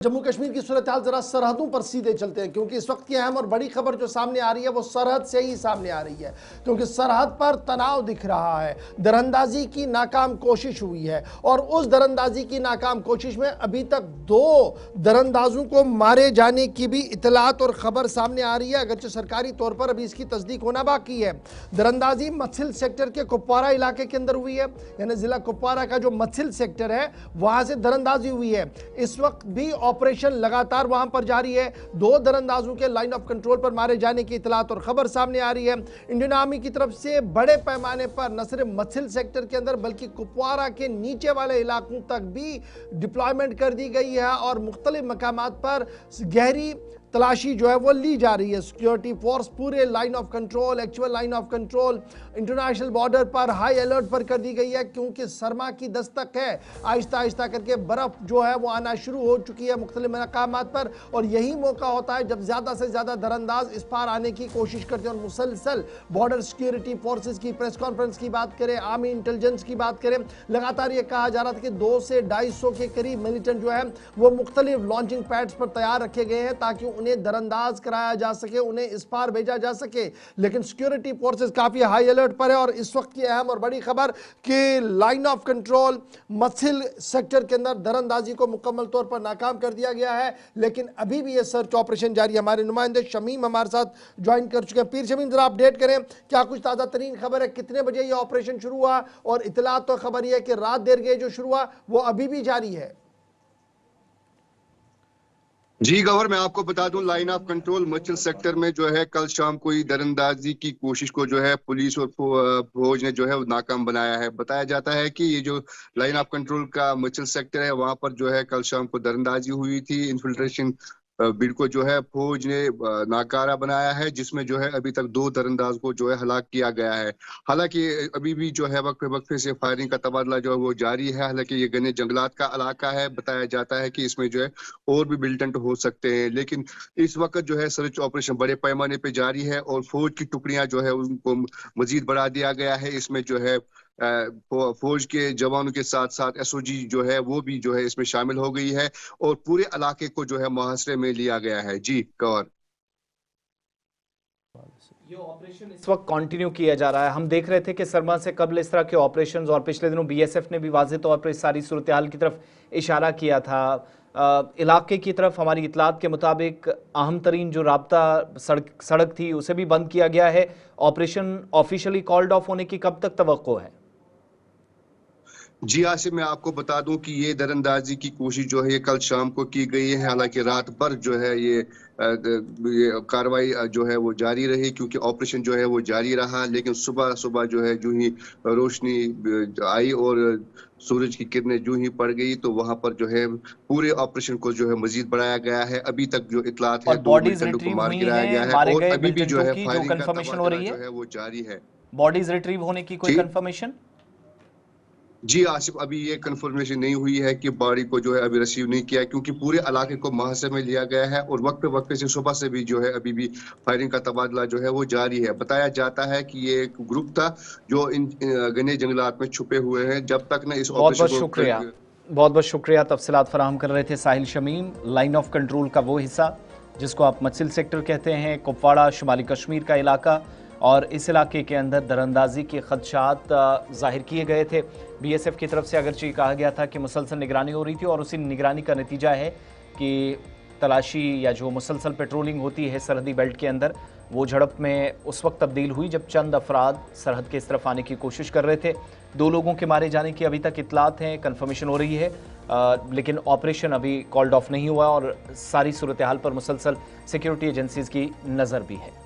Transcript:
जम्मू कश्मीर की सूरत हाल जरा सरहदों पर सीधे चलते हैं, क्योंकि इस वक्त की अहम और बड़ी खबर जो सामने आ रही है वो सरहद से ही सामने आ रही है। क्योंकि सरहद पर तनाव दिख रहा है, दरअंदाजी की नाकाम कोशिश हुई है और उस दरअंदाजी की नाकाम कोशिश में अभी तक 2 दरअंदाजों को मारे जाने की भी इतलात और खबर सामने आ रही है, अगरचे सरकारी तौर पर अभी इसकी तस्दीक होना बाकी है। दरअंदाजी मत्सिल सेक्टर के कुपवारा इलाके के अंदर हुई है, यानी जिला कुपवारा का जो मत्सिल सेक्टर है वहां से दरअंदाजी हुई है। इस वक्त भी ऑपरेशन लगातार वहां पर जारी है। 2 दरअंदाजों के लाइन ऑफ कंट्रोल पर मारे जाने की इतलात और खबर सामने आ रही है। इंडियन आर्मी की तरफ से बड़े पैमाने पर न सिर्फ मत्सिल सेक्टर के अंदर बल्कि कुपवारा के नीचे वाले इलाकों तक भी डिप्लॉयमेंट कर दी गई है और मुख्तलिफ मकामात पर गहरी तलाशी जो है वो ली जा रही है। सिक्योरिटी फोर्स पूरे line of control, actual line of control, international border पर हाई अलर्ट पर कर दी गई है, क्योंकि सरमा की दस्तक है। आहिस्ता आहिस्ता करके बर्फ जो है वो आना शुरू हो चुकी है मुख्तलिफ मकामात पर, और यही मौका होता है जब ज़्यादा से ज़्यादा दरअंदाज इस पार आने की कोशिश करते हैं। और मुसलसल बॉर्डर सिक्योरिटी फोर्सेज की प्रेस कॉन्फ्रेंस की बात करें, आर्मी इंटेलिजेंस की बात करें, लगातार ये कहा जा रहा था कि 200 से 250 के करीब मिलिटेंट जो है वो मुख्तलिफ लॉन्चिंग पैड्स पर तैयार रखे गए हैं ताकि उन्हें दरअंदाज कराया जा सके, उन्हें इस पार भेजा जा सके। लेकिन सिक्योरिटी फोर्सेस काफी हाई अलर्ट पर है और इस वक्त की अहम और बड़ी खबर कि लाइन ऑफ कंट्रोल मत्सिल सेक्टर के अंदर दरअंदाजी को मुकम्मल तौर पर नाकाम कर दिया गया है। लेकिन अभी भी यह सर्च ऑपरेशन जारी है। हमारे नुमाइंदे शमीम हमारे साथ ज्वाइन कर चुके हैं। पीर शमीम, जरा अपडेट करें, क्या कुछ ताजा तरीन खबर है, कितने बजे यह ऑपरेशन शुरू हुआ? और इतलात तो खबर यह है कि रात देर गए जो शुरू हुआ वो अभी भी जारी है। जी गवर, मैं आपको बता दूं, लाइन ऑफ कंट्रोल मच्चिल सेक्टर में जो है कल शाम को ही दरअंदाजी की कोशिश को जो है पुलिस और फौज ने जो है नाकाम बनाया है। बताया जाता है कि ये जो लाइन ऑफ कंट्रोल का मच्चिल सेक्टर है वहां पर जो है कल शाम को दरअंदाजी हुई थी। इन्फिल्ट्रेशन बिल को जो है फौज ने नाकारा बनाया है, जिसमें जो है अभी तक 2 दरअंदाज को जो है हलाक किया गया है। हालांकि अभी भी जो है वक्फे से फायरिंग का तबादला जो है वो जारी है। हालांकि ये घने जंगलात का इलाका है, बताया जाता है कि इसमें जो है और भी मिलिटेंट हो सकते हैं। लेकिन इस वक्त जो है सर्च ऑपरेशन बड़े पैमाने पे जारी है और फौज की टुकड़ियां जो है उनको मजीद बढ़ा दिया गया है। इसमें जो है फौज के जवानों के साथ साथ एसओजी जो है वो भी जो है इसमें शामिल हो गई है और पूरे इलाके को जो है मुहासरे में लिया गया है। जी कवर, ये ऑपरेशन इस वक्त कंटिन्यू किया जा रहा है। हम देख रहे थे कि सरमा से कबल इस तरह के ऑपरेशंस और पिछले दिनों बीएसएफ ने भी वाज़ेह तौर पर इस सारी सूरत हाल की तरफ इशारा किया था। इलाके की तरफ हमारी इतलात के मुताबिक अहम तरीन जो राब्ता सड़क थी उसे भी बंद किया गया है। ऑपरेशन ऑफिशियली कॉल्ड ऑफ होने की कब तक तवक्को है? जी आसिफ, मैं आपको बता दूं कि ये दरअंदाजी की कोशिश जो है ये कल शाम को की गई है। हालांकि रात भर जो है ये कार्रवाई जो है वो जारी रही, क्योंकि ऑपरेशन जो है वो जारी रहा। लेकिन सुबह सुबह जो है जो ही रोशनी आई और सूरज की किरणें जो ही पड़ गई तो वहां पर जो है पूरे ऑपरेशन को जो है मजीद बढ़ाया गया है। अभी तक जो इतलात है 2 मिलिटेंटों को मार गिराया गया है और अभी भी जो है फायरिंग का तबादला जो है वो जारी है। बॉडीज रिट्रीव होने की कोई कंफर्मेशन? जी आसिफ, अभी ये कंफर्मेशन नहीं हुई है कि बॉडी को जो है अभी रिसीव नहीं किया, क्योंकि पूरे इलाके को मुहासरे में लिया गया है और वक्त से सुबह से भी जो है अभी भी फायरिंग का तबादला जो है वो जारी है। बताया जाता है कि ये एक ग्रुप था जो इन घने जंगलात में छुपे हुए हैं। जब तक न इस बहुत बहुत शुक्रिया तफसीलात फराहम कर रहे थे साहिल शमीम। लाइन ऑफ कंट्रोल का वो हिस्सा जिसको आप मत्सिल सेक्टर कहते हैं, कुपवाड़ा शुमाली कश्मीर का इलाका, और इस इलाके के अंदर दरअंदाजी के खदशात जाहिर किए गए थे। बीएसएफ की तरफ से अगरचे कहा गया था कि मुसलसल निगरानी हो रही थी और उसी निगरानी का नतीजा है कि तलाशी या जो मुसलसल पेट्रोलिंग होती है सरहदी बेल्ट के अंदर वो झड़प में उस वक्त तब्दील हुई जब चंद अफराद सरहद के इस तरफ आने की कोशिश कर रहे थे। 2 लोगों के मारे जाने की अभी तक इतलात हैं, कन्फर्मेशन हो रही है, लेकिन ऑपरेशन अभी कॉल्ड ऑफ नहीं हुआ और सारी सूरत हाल पर मुसलसल सिक्योरिटी एजेंसीज की नज़र भी है।